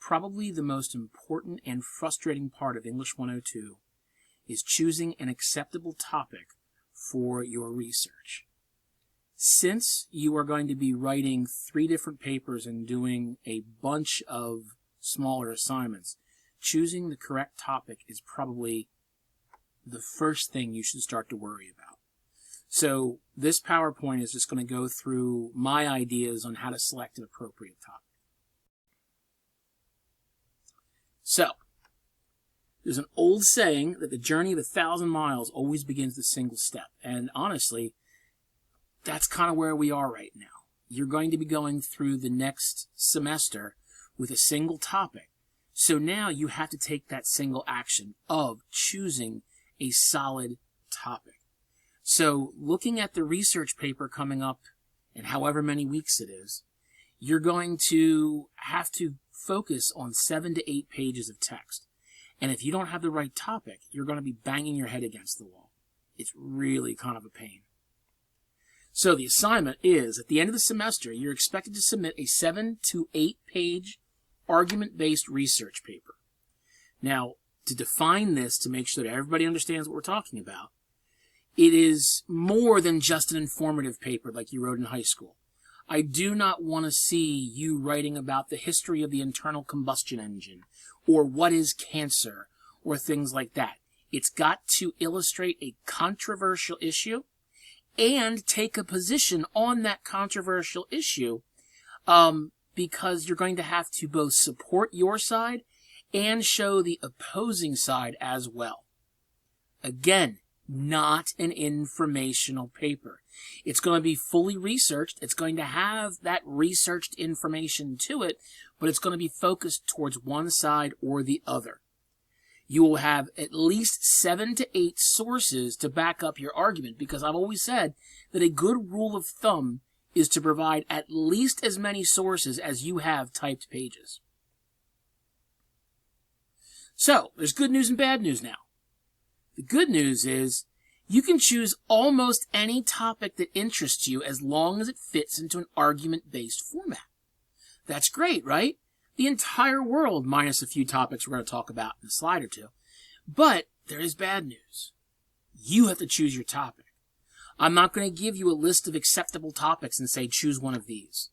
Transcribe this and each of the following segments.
probably the most important and frustrating part of English 102 is choosing an acceptable topic for your research. Since you are going to be writing 3 different papers and doing a bunch of smaller assignments, choosing the correct topic is probably the first thing you should start to worry about. So this PowerPoint is just going to go through my ideas on how to select an appropriate topic. So, there's an old saying that the journey of 1,000 miles always begins with a single step. And honestly, that's kind of where we are right now. You're going to be going through the next semester with a single topic. So now you have to take that single action of choosing a solid topic. So looking at the research paper coming up in however many weeks it is, you're going to have to focus on 7 to 8 pages of text. And if you don't have the right topic, you're going to be banging your head against the wall. It's really kind of a pain. So the assignment is, at the end of the semester, you're expected to submit a 7 to 8 page argument-based research paper. Now, to define this, to make sure that everybody understands what we're talking about, it is more than just an informative paper like you wrote in high school. I do not want to see you writing about the history of the internal combustion engine, or what is cancer, or things like that. It's got to illustrate a controversial issue and take a position on that controversial issue, because you're going to have to both support your side and show the opposing side as well. Again, not an informational paper. It's going to be fully researched. It's going to have that researched information to it, but it's going to be focused towards one side or the other. You will have at least 7 to 8 sources to back up your argument, because I've always said that a good rule of thumb is to provide at least as many sources as you have typed pages. So, there's good news and bad news now. The good news is you can choose almost any topic that interests you as long as it fits into an argument-based format. That's great, right? The entire world, minus a few topics we're going to talk about in a slide or two. But there is bad news. You have to choose your topic. I'm not going to give you a list of acceptable topics and say choose one of these.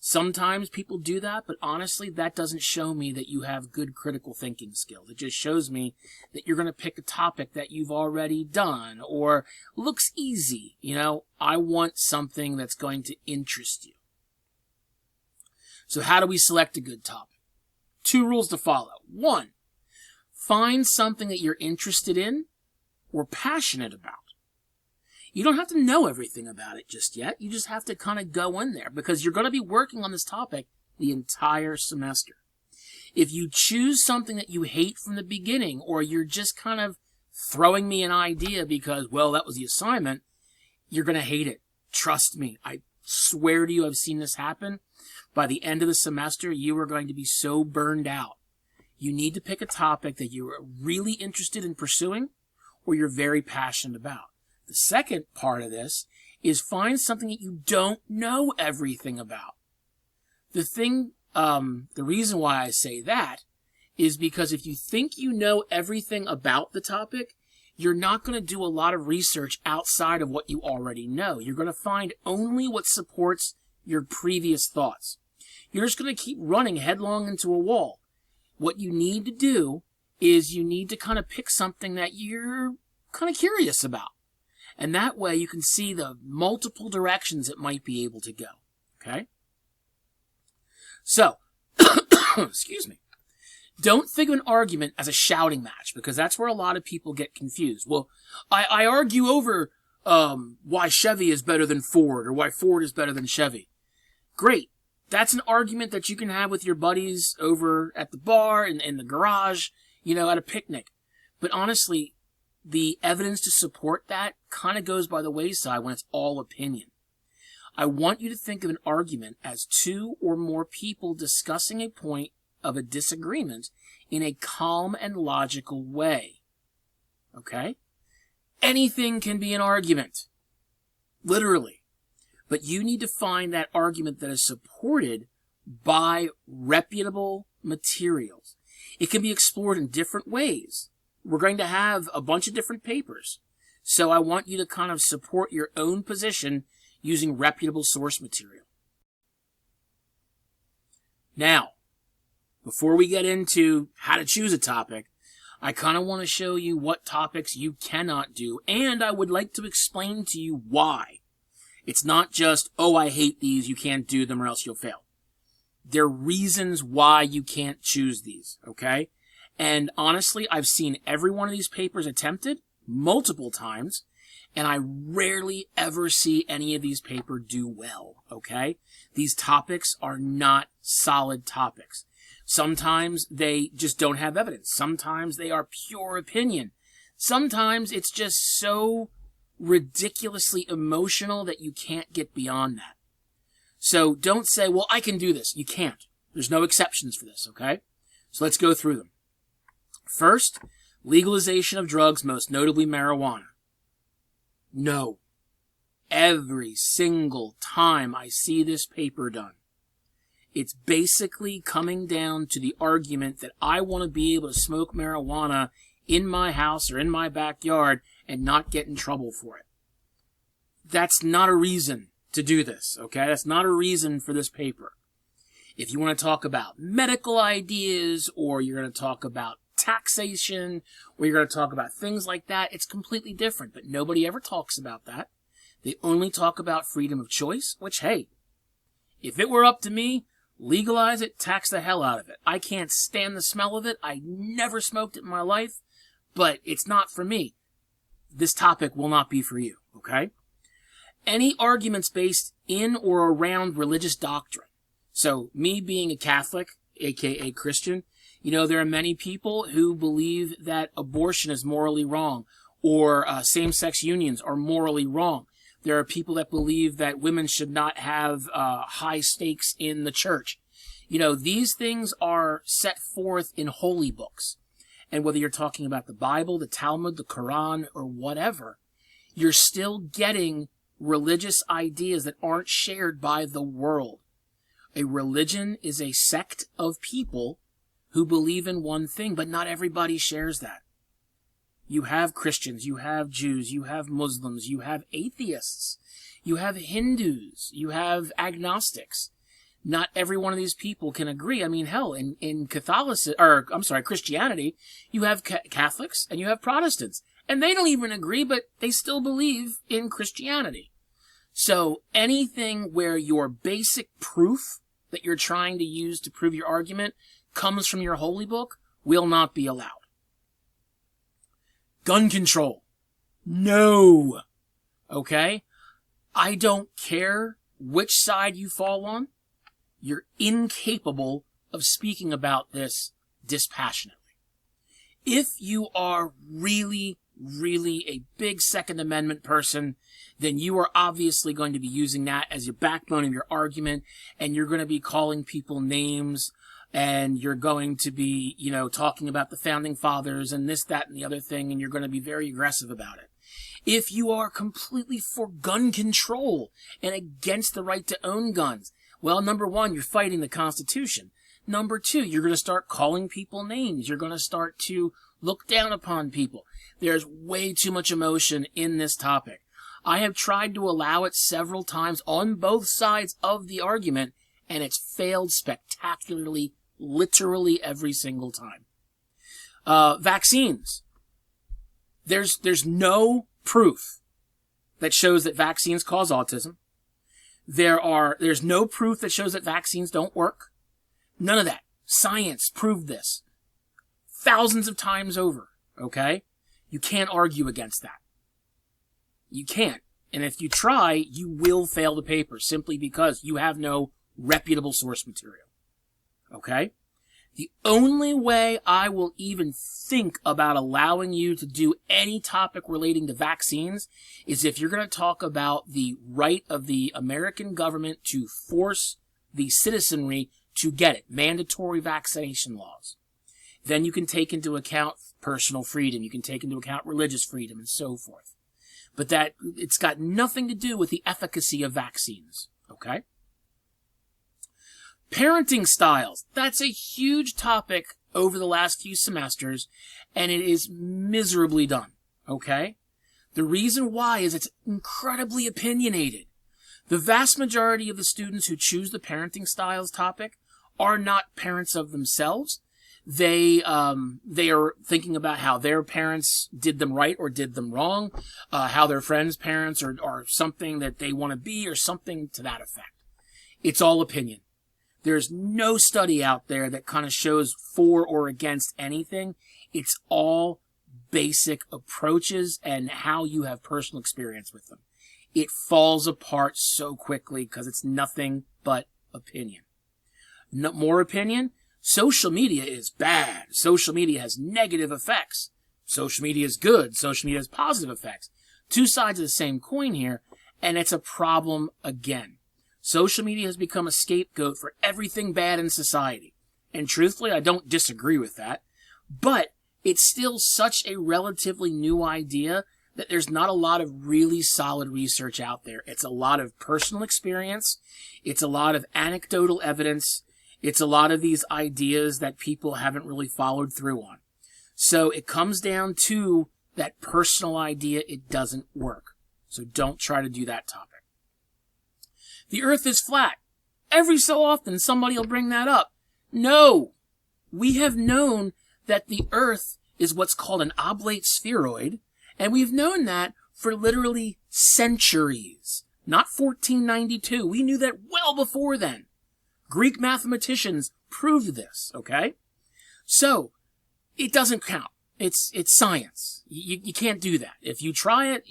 Sometimes people do that, but honestly, that doesn't show me that you have good critical thinking skills. It just shows me that you're going to pick a topic that you've already done or looks easy. You know, I want something that's going to interest you. So how do we select a good topic? 2 rules to follow. 1, find something that you're interested in or passionate about. You don't have to know everything about it just yet. You just have to kind of go in there, because you're going to be working on this topic the entire semester. If you choose something that you hate from the beginning, or you're just kind of throwing me an idea because, well, that was the assignment, you're going to hate it. Trust me. I swear to you, I've seen this happen. By the end of the semester, you are going to be so burned out. You need to pick a topic that you're really interested in pursuing or you're very passionate about. The second part of this is find something that you don't know everything about. The reason why I say that is because if you think you know everything about the topic, you're not going to do a lot of research outside of what you already know. You're going to find only what supports your previous thoughts. You're just going to keep running headlong into a wall. What you need to do is you need to kind of pick something that you're kind of curious about. And that way you can see the multiple directions it might be able to go. Okay? So, excuse me. Don't think of an argument as a shouting match, because that's where a lot of people get confused. Well, I argue over why Chevy is better than Ford, or why Ford is better than Chevy. Great. That's an argument that you can have with your buddies over at the bar, in the garage, you know, at a picnic. But honestly, the evidence to support that kind of goes by the wayside when it's all opinion. I want you to think of an argument as 2 or more people discussing a point of a disagreement in a calm and logical way. Okay? Anything can be an argument. Literally. But you need to find that argument that is supported by reputable materials. It can be explored in different ways. We're going to have a bunch of different papers. So I want you to kind of support your own position using reputable source material. Now, before we get into how to choose a topic, I kind of want to show you what topics you cannot do, and I would like to explain to you why. It's not just, oh, I hate these, you can't do them or else you'll fail. There are reasons why you can't choose these, okay? And honestly, I've seen every one of these papers attempted multiple times, and I rarely ever see any of these papers do well, okay? These topics are not solid topics. Sometimes they just don't have evidence. Sometimes they are pure opinion. Sometimes it's just so ridiculously emotional that you can't get beyond that. So don't say, well, I can do this. You can't. There's no exceptions for this, okay? So let's go through them. First, legalization of drugs, most notably marijuana. No. Every single time I see this paper done, it's basically coming down to the argument that I want to be able to smoke marijuana in my house or in my backyard and not get in trouble for it. That's not a reason to do this, okay? That's not a reason for this paper. If you want to talk about medical ideas, or you're going to talk about taxation, or you're going to talk about things like that, it's completely different. But nobody ever talks about that. They only talk about freedom of choice, which, hey, if it were up to me, legalize it, tax the hell out of it. I can't stand the smell of it. I never smoked it in my life, but it's not for me. This topic will not be for you, okay? Any arguments based in or around religious doctrine. So me being a Catholic, aka Christian, you know, there are many people who believe that abortion is morally wrong, or same-sex unions are morally wrong. There are people that believe that women should not have high stakes in the church. You know, these things are set forth in holy books. And whether you're talking about the Bible, the Talmud, the Quran, or whatever, you're still getting religious ideas that aren't shared by the world. A religion is a sect of people who believe in one thing, but not everybody shares that. You have Christians, you have Jews, you have Muslims, you have atheists, you have Hindus, you have agnostics. Not every one of these people can agree. I mean, hell, in Christianity, you have Catholics and you have Protestants. And they don't even agree, but they still believe in Christianity. So anything where your basic proof that you're trying to use to prove your argument comes from your holy book will not be allowed. Gun control. No. Okay? I don't care which side you fall on. You're incapable of speaking about this dispassionately. If you are really a big Second Amendment person, then you are obviously going to be using that as your backbone of your argument, and you're going to be calling people names, and you're going to be, you know, talking about the founding fathers and this, that, and the other thing, and you're going to be very aggressive about it. If you are completely for gun control and against the right to own guns, well, number one, you're fighting the Constitution. Number two, you're going to start calling people names. You're going to start to look down upon people. There's way too much emotion in this topic. I have tried to allow it several times on both sides of the argument, and it's failed spectacularly, literally every single time. Vaccines. There's no proof that shows that vaccines cause autism. There's no proof that shows that vaccines don't work. None of that. Science proved this thousands of times over, okay? You can't argue against that. You can't. And if you try, you will fail the paper simply because you have no reputable source material, okay? The only way I will even think about allowing you to do any topic relating to vaccines is if you're going to talk about the right of the American government to force the citizenry to get it, mandatory vaccination laws. Then you can take into account personal freedom, you can take into account religious freedom, and so forth. But that, it's got nothing to do with the efficacy of vaccines, okay? Parenting styles. That's a huge topic over the last few semesters, and it is miserably done, okay? The reason why is it's incredibly opinionated. The vast majority of the students who choose the parenting styles topic are not parents of themselves. They are thinking about how their parents did them right or did them wrong, how their friends' parents are something that they want to be or something to that effect. It's all opinion. There's no study out there that kind of shows for or against anything. It's all basic approaches and how you have personal experience with them. It falls apart so quickly because it's nothing but opinion. No more opinion. Social media is bad. Social media has negative effects. Social media is good. Social media has positive effects. Two sides of the same coin here, and it's a problem again. Social media has become a scapegoat for everything bad in society. And truthfully, I don't disagree with that. But it's still such a relatively new idea that there's not a lot of really solid research out there. It's a lot of personal experience. It's a lot of anecdotal evidence. It's a lot of these ideas that people haven't really followed through on. So it comes down to that personal idea. It doesn't work. So don't try to do that topic. The earth is flat. Every so often somebody will bring that up. No. We have known that the earth is what's called an oblate spheroid, and we've known that for literally centuries. Not 1492. We knew that well before then. Greek mathematicians proved this, okay? So, it doesn't count. It's science. You can't do that. If you try it,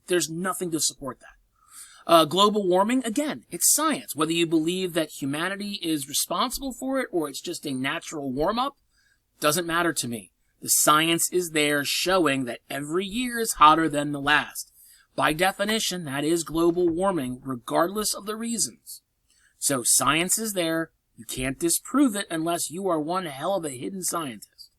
there's nothing to support that. Global warming, again, it's science. Whether you believe that humanity is responsible for it or it's just a natural warm-up, doesn't matter to me. The science is there showing that every year is hotter than the last. By definition, that is global warming, regardless of the reasons. So science is there. You can't disprove it unless you are one hell of a hidden scientist.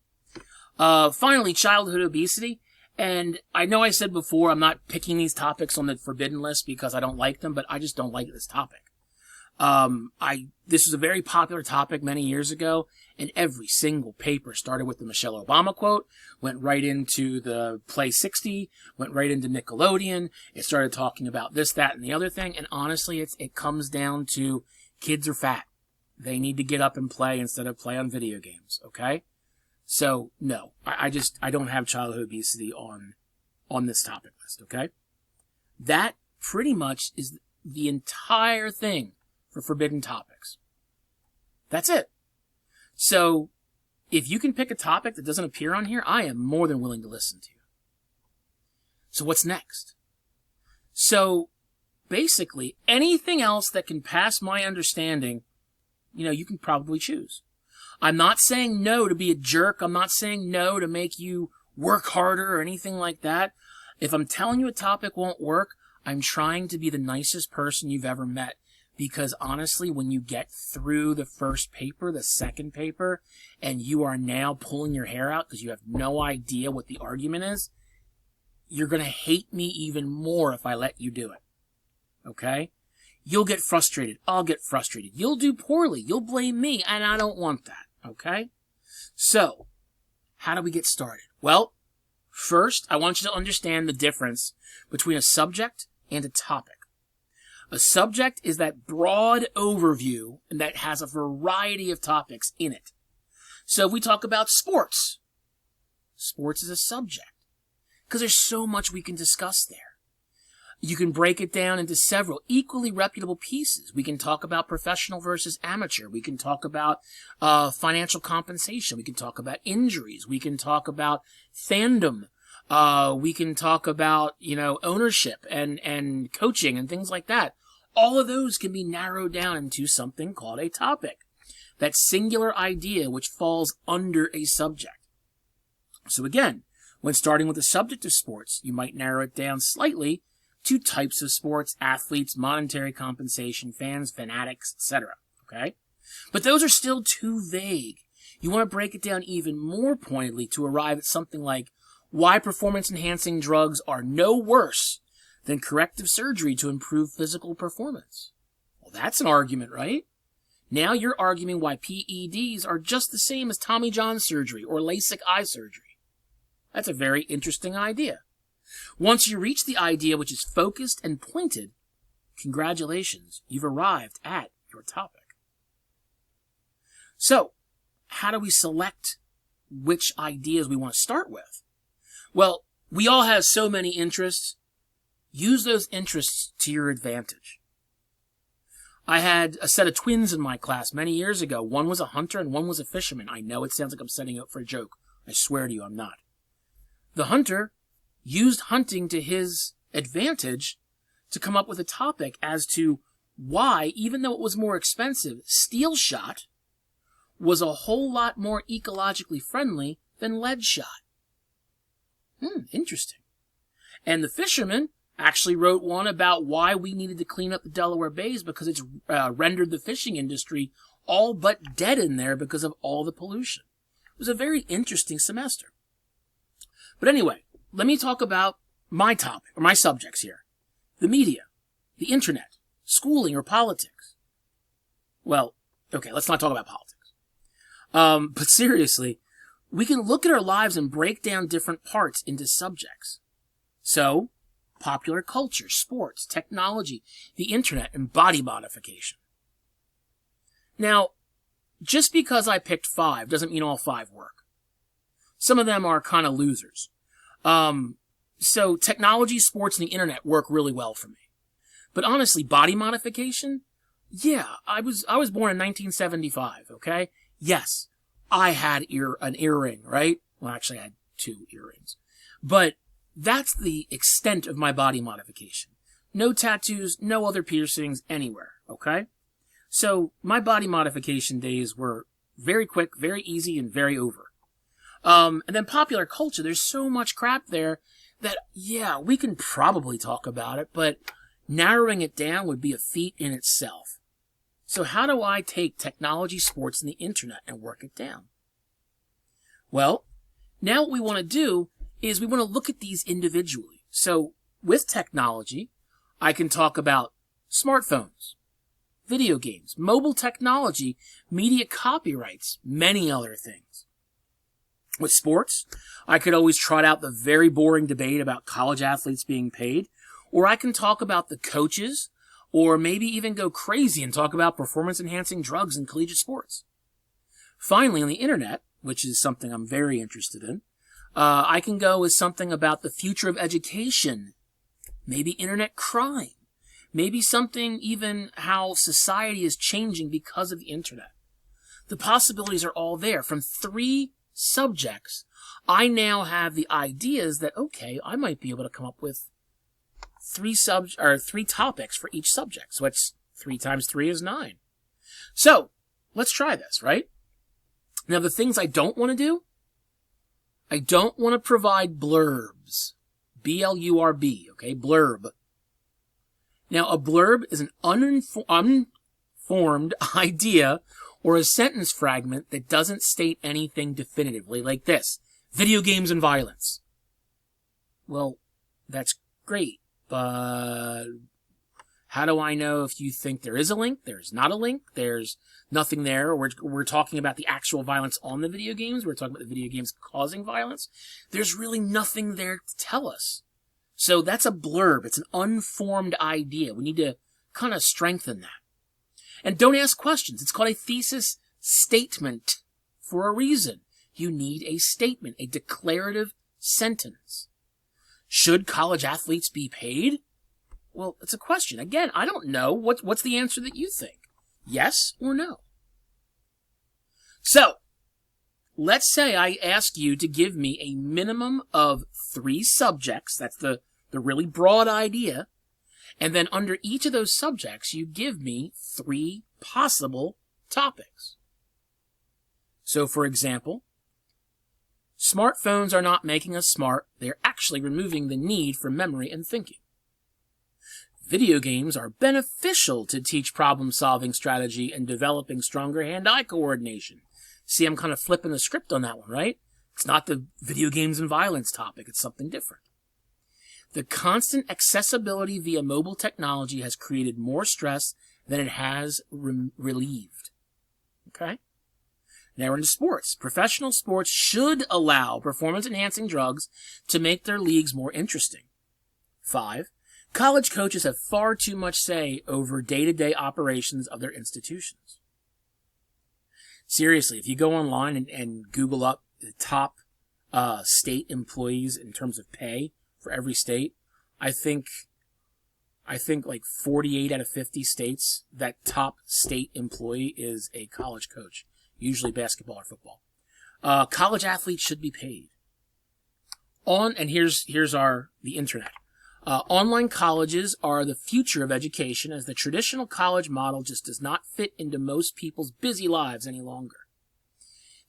Finally, childhood obesity. And I know I said before I'm not picking these topics on the forbidden list because I don't like them, but I just don't like this topic. This was a very popular topic many years ago, and every single paper started with the Michelle Obama quote, went right into the Play 60, went right into Nickelodeon. It started talking about this, that, and the other thing, and honestly, it comes down to kids are fat. They need to get up and play instead of play on video games, okay? So, no, I don't have childhood obesity on this topic list, okay? That pretty much is the entire thing for forbidden topics. That's it. So, if you can pick a topic that doesn't appear on here, I am more than willing to listen to you. So what's next? So, basically, anything else that can pass my understanding, you can probably choose. I'm not saying no to be a jerk. I'm not saying no to make you work harder or anything like that. If I'm telling you a topic won't work, I'm trying to be the nicest person you've ever met. Because honestly, when you get through the first paper, the second paper, and you are now pulling your hair out because you have no idea what the argument is, you're going to hate me even more if I let you do it. Okay? You'll get frustrated. I'll get frustrated. You'll do poorly. You'll blame me, and I don't want that. Okay? So, how do we get started? Well, first, I want you to understand the difference between a subject and a topic. A subject is that broad overview and that has a variety of topics in it. So if we talk about sports, sports is a subject because there's so much we can discuss there. You can break it down into several equally reputable pieces. We can talk about professional versus amateur. We can talk about financial compensation. We can talk about injuries. We can talk about fandom. We can talk about, ownership and coaching and things like that. All of those can be narrowed down into something called a topic. That singular idea which falls under a subject. So again, when starting with the subject of sports, you might narrow it down slightly to types of sports, athletes, monetary compensation, fans, fanatics, etc. Okay? But those are still too vague. You want to break it down even more pointedly to arrive at something like why performance-enhancing drugs are no worse than corrective surgery to improve physical performance. Well, that's an argument, right? Now you're arguing why PEDs are just the same as Tommy John surgery or LASIK eye surgery. That's a very interesting idea. Once you reach the idea which is focused and pointed, congratulations, you've arrived at your topic. So, how do we select which ideas we want to start with? Well, we all have so many interests. Use those interests to your advantage. I had a set of twins in my class many years ago. One was a hunter and one was a fisherman. I know it sounds like I'm setting up for a joke. I swear to you, I'm not. The hunter used hunting to his advantage to come up with a topic as to why, even though it was more expensive, steel shot was a whole lot more ecologically friendly than lead shot. Interesting. And the fisherman actually wrote one about why we needed to clean up the Delaware Bays because it's rendered the fishing industry all but dead in there because of all the pollution. It was a very interesting semester. But anyway, let me talk about my topic, or my subjects here. The media, the internet, schooling, or politics. Well, okay, let's not talk about politics. But seriously, we can look at our lives and break down different parts into subjects. So, popular culture, sports, technology, the internet, and body modification. Now, just because I picked 5 doesn't mean all 5 work. Some of them are kind of losers. So technology, sports, and the internet work really well for me. But honestly, body modification? Yeah, I was born in 1975, okay? Yes, I had an earring, right? Well, actually, I had 2 earrings. But that's the extent of my body modification. No tattoos, no other piercings anywhere, okay? So my body modification days were very quick, very easy, and very over. And then popular culture, there's so much crap there that, yeah, we can probably talk about it, but narrowing it down would be a feat in itself. So how do I take technology, sports, and the internet and work it down? Well, now what we want to do is we want to look at these individually. So with technology, I can talk about smartphones, video games, mobile technology, media copyrights, many other things. With sports, I could always trot out the very boring debate about college athletes being paid, or I can talk about the coaches, or maybe even go crazy and talk about performance-enhancing drugs in collegiate sports. Finally, on the internet, which is something I'm very interested in, I can go with something about the future of education, maybe internet crime, maybe something even how society is changing because of the internet. The possibilities are all there. From 3 subjects, I now have the ideas that, okay, I might be able to come up with 3 topics for each subject. So it's 3 times 3 is 9. So let's try this, right? Now, the things I don't want to do, I don't want to provide blurbs. B-L-U-R-B, okay? Blurb. Now, a blurb is an unformed idea or a sentence fragment that doesn't state anything definitively, like this: video games and violence. Well, that's great, but how do I know if you think there is a link, there's not a link, there's nothing there, or we're talking about the actual violence on the video games, we're talking about the video games causing violence? There's really nothing there to tell us. So that's a blurb. It's an unformed idea. We need to kind of strengthen that. And don't ask questions. It's called a thesis statement for a reason. You need a statement, a declarative sentence. Should college athletes be paid? Well, it's a question. Again, I don't know. What's the answer that you think? Yes or no? So, let's say I ask you to give me a minimum of 3 subjects. That's the really broad idea. And then under each of those subjects, you give me 3 possible topics. So, for example, smartphones are not making us smart. They're actually removing the need for memory and thinking. Video games are beneficial to teach problem-solving strategy and developing stronger hand-eye coordination. See, I'm kind of flipping the script on that one, right? It's not the video games and violence topic. It's something different. The constant accessibility via mobile technology has created more stress than it has relieved. Okay? Now we're into sports. Professional sports should allow performance-enhancing drugs to make their leagues more interesting. 5. College coaches have far too much say over day-to-day operations of their institutions. Seriously, if you go online and Google up the top state employees in terms of pay for every state, I think like 48 out of 50 states, that top state employee is a college coach, usually basketball or football. College athletes should be paid. Here's the internet. Online colleges are the future of education, as the traditional college model just does not fit into most people's busy lives any longer.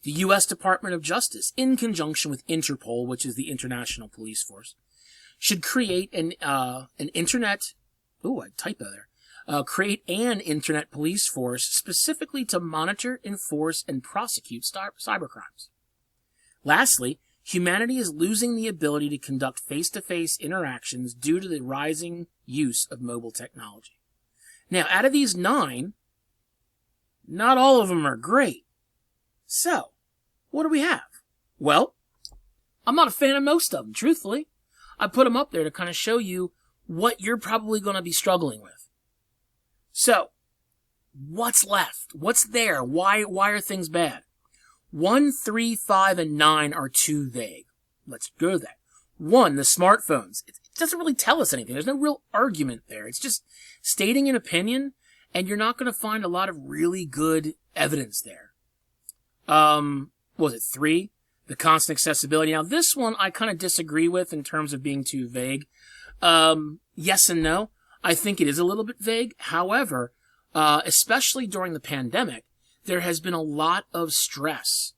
The U.S. Department of Justice, in conjunction with Interpol, which is the International Police Force, should create an internet... Ooh, I typo there. Create an internet police force specifically to monitor, enforce, and prosecute cybercrimes. Lastly, humanity is losing the ability to conduct face-to-face interactions due to the rising use of mobile technology. Now, out of these 9, not all of them are great. So, what do we have? Well, I'm not a fan of most of them, truthfully. I put them up there to kind of show you what you're probably going to be struggling with. So, what's left? What's there? Why are things bad? 1, 3, 5, and 9 are too vague. Let's go to that. 1, the smartphones. It doesn't really tell us anything. There's no real argument there. It's just stating an opinion, and you're not going to find a lot of really good evidence there. What was it, 3? The constant accessibility. Now, this one I kind of disagree with in terms of being too vague. Yes and no. I think it is a little bit vague. However, especially during the pandemic, there has been a lot of stress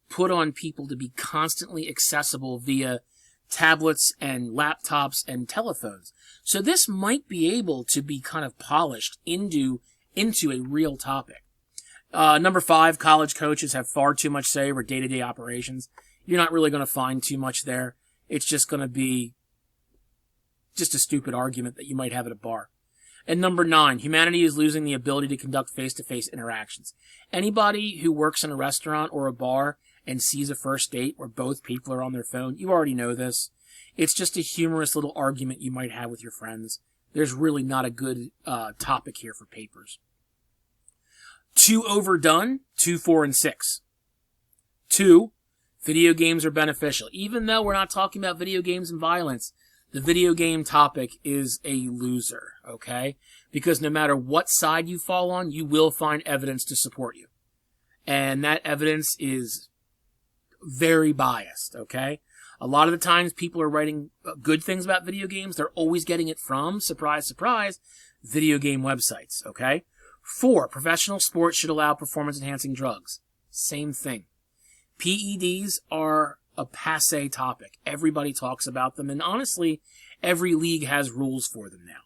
put on people to be constantly accessible via tablets and laptops and telephones. So this might be able to be kind of polished into a real topic. Number 5, college coaches have far too much say over day-to-day operations. You're not really going to find too much there. It's just going to be just a stupid argument that you might have at a bar. And number 9, humanity is losing the ability to conduct face-to-face interactions. Anybody who works in a restaurant or a bar and sees a first date where both people are on their phone, you already know this. It's just a humorous little argument you might have with your friends. There's really not a good topic here for papers. 2 overdone, 2, 4, and 6. 2, video games are beneficial. Even though we're not talking about video games and violence, the video game topic is a loser, okay? Because no matter what side you fall on, you will find evidence to support you. And that evidence is very biased, okay? A lot of the times people are writing good things about video games. They're always getting it from, surprise, surprise, video game websites, okay? 4, professional sports should allow performance-enhancing drugs. Same thing. PEDs are a passé topic. Everybody talks about them, and honestly, every league has rules for them now.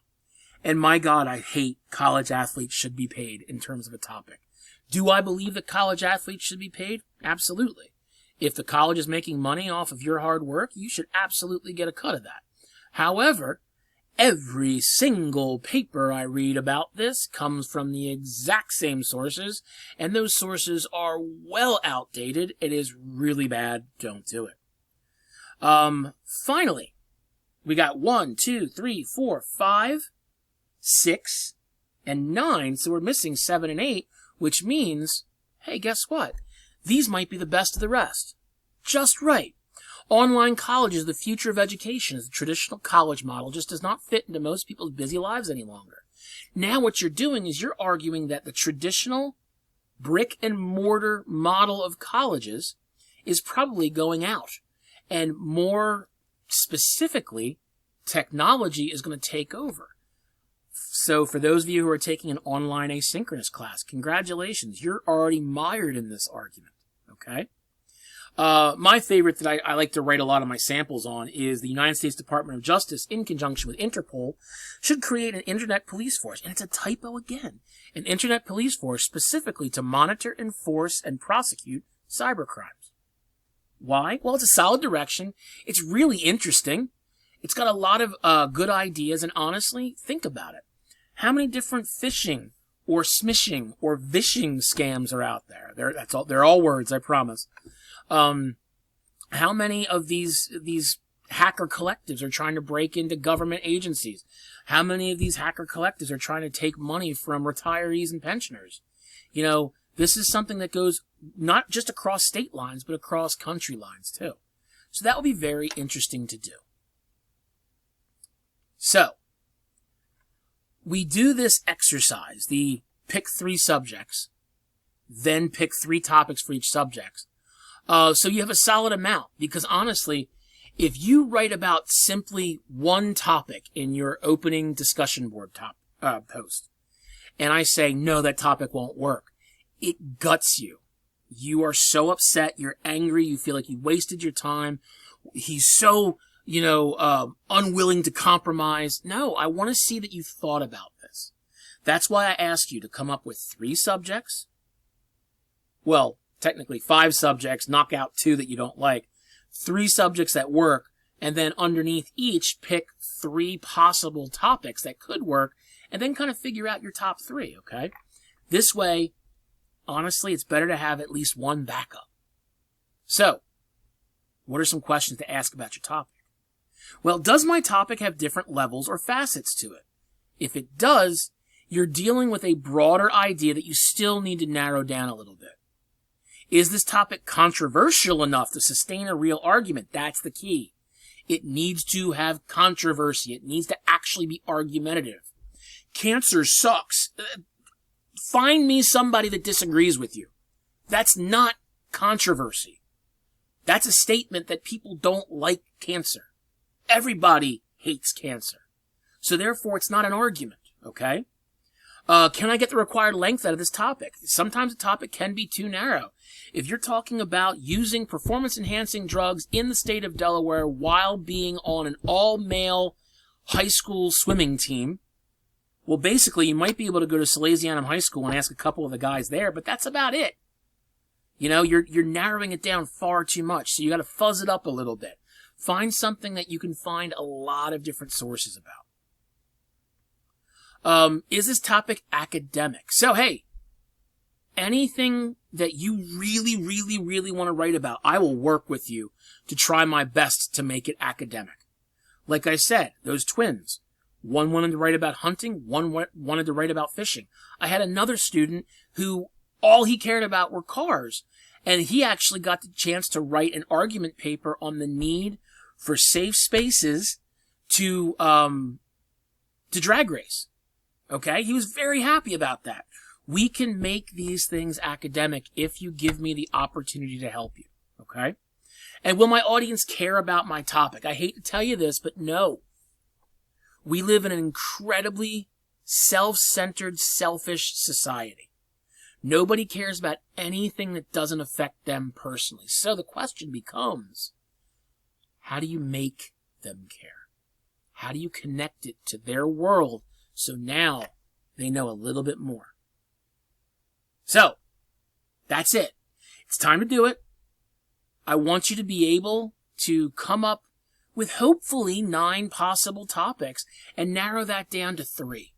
And my God, I hate college athletes should be paid in terms of a topic. Do I believe that college athletes should be paid? Absolutely. If the college is making money off of your hard work, you should absolutely get a cut of that. However, every single paper I read about this comes from the exact same sources, and those sources are well outdated. It is really bad. Don't do it. Finally, we got 1, 2, 3, 4, 5, 6, and 9. So we're missing 7 and 8, which means, hey, guess what? These might be the best of the rest. Just right. Online college is the future of education, as the traditional college model just does not fit into most people's busy lives any longer. Now what you're doing is you're arguing that the traditional brick and mortar model of colleges is probably going out. And more specifically, technology is going to take over. So for those of you who are taking an online asynchronous class, congratulations, you're already mired in this argument, okay? My favorite that I like to write a lot of my samples on is the United States Department of Justice, in conjunction with Interpol, should create an internet police force. And it's a typo again. An internet police force specifically to monitor, enforce, and prosecute cybercrimes. Why? Well, it's a solid direction. It's really interesting. It's got a lot of good ideas, and honestly, think about it. How many different phishing or smishing or vishing scams are out there. They're all words, I promise. How many of these hacker collectives are trying to break into government agencies? How many of these hacker collectives are trying to take money from retirees and pensioners? This is something that goes not just across state lines, but across country lines too. So that will be very interesting to do. So, we do this exercise, the pick 3 subjects, then pick 3 topics for each subject. So you have a solid amount, because honestly, if you write about simply one topic in your opening discussion board post, and I say, no, that topic won't work, it guts you. You are so upset, you're angry, you feel like you wasted your time. He's so, unwilling to compromise. No, I want to see that you thought about this. That's why I ask you to come up with 3 subjects. Well, technically 5 subjects, knock out 2 that you don't like. 3 subjects that work, and then underneath each, pick 3 possible topics that could work, and then kind of figure out your top 3, okay? This way, honestly, it's better to have at least one backup. So, what are some questions to ask about your topic? Well, does my topic have different levels or facets to it? If it does, you're dealing with a broader idea that you still need to narrow down a little bit. Is this topic controversial enough to sustain a real argument? That's the key. It needs to have controversy. It needs to actually be argumentative. Cancer sucks. Find me somebody that disagrees with you. That's not controversy. That's a statement that people don't like cancer. Everybody hates cancer. So therefore, it's not an argument, okay? Can I get the required length out of this topic? Sometimes a topic can be too narrow. If you're talking about using performance-enhancing drugs in the state of Delaware while being on an all-male high school swimming team, well, basically, you might be able to go to Salesianum High School and ask a couple of the guys there, but that's about it. You're narrowing it down far too much, so you got to fuzz it up a little bit. Find something that you can find a lot of different sources about. Is this topic academic? So, hey, anything that you really, really, really want to write about, I will work with you to try my best to make it academic. Like I said, those twins. One wanted to write about hunting, one wanted to write about fishing. I had another student who all he cared about were cars, and he actually got the chance to write an argument paper on the need for safe spaces to drag race. Okay? He was very happy about that. We can make these things academic if you give me the opportunity to help you. Okay? And will my audience care about my topic? I hate to tell you this, but no. We live in an incredibly self-centered, selfish society. Nobody cares about anything that doesn't affect them personally. So the question becomes, how do you make them care? How do you connect it to their world so now they know a little bit more? So, that's it. It's time to do it. I want you to be able to come up with hopefully 9 possible topics and narrow that down to 3.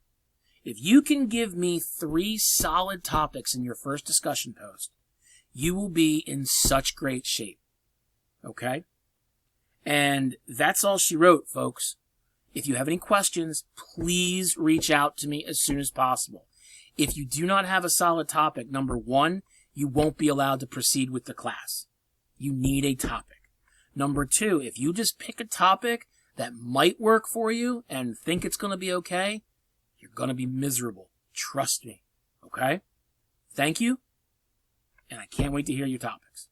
If you can give me 3 solid topics in your first discussion post, you will be in such great shape. Okay? And that's all she wrote, folks. If you have any questions, please reach out to me as soon as possible. If you do not have a solid topic, number 1, you won't be allowed to proceed with the class. You need a topic. Number 2, if you just pick a topic that might work for you and think it's going to be okay, you're going to be miserable. Trust me. Okay? Thank you, and I can't wait to hear your topics.